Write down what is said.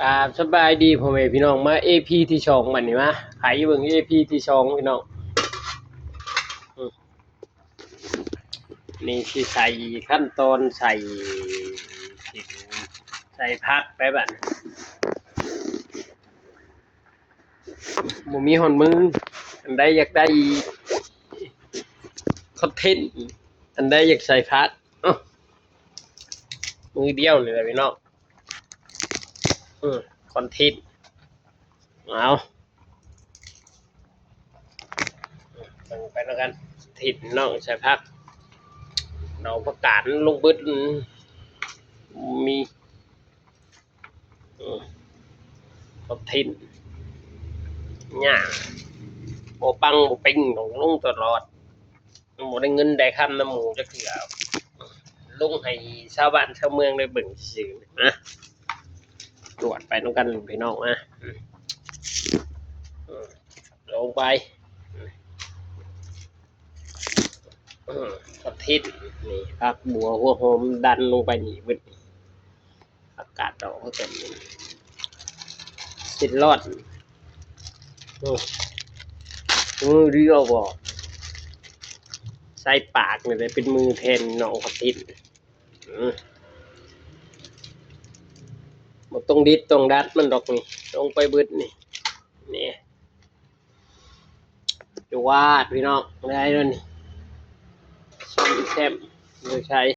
ครับสบายดีพ่อแม่พี่น้องมา AP ที่ช่องบัดนี้มาขายอยู่เบิ่ง AP ที่ช่องพี่น้องอืมนี่สิใส่ขั้นตอนใส่ขิงใส่ผักไปบัดบ่มีหอนมืออันใดอยากได้คอนเทนต์อันใดอยากใส่ผักเอ้ามือเดียวนี่แหละพี่น้องอือคอนเทนต์เอาเบิ่งไปแล้วกันทิศน้องใส่ผักดอกผักกาดลงเบิดมีอือคอนเทนต์หยังบ่ปังบ่ปิ้งต้องลงตลอดบ่ได้เงินได้คำนำหมู่จักเทื่อลงให้ชาวบ้านชาวเมืองได้เบิ่งซื่อๆนะตรวจไปนำกันพี่น้องนะอือลงไปอือกะทินี่ผักบัวหัวหอมดันลงไปนี่เบิดอากาศดอกเขาก็มีสิรอดอือมือเดียวบ่ใส่ปากนี่ได้เป็นมือแทนน้องกะทิอือ บ่ต้องดิดต้องดัดมันดอกนี่ลงไปเบิดนี่นี่จวาดพี่น้องได้แล้วนี่ซ่อมแซมโดยใช้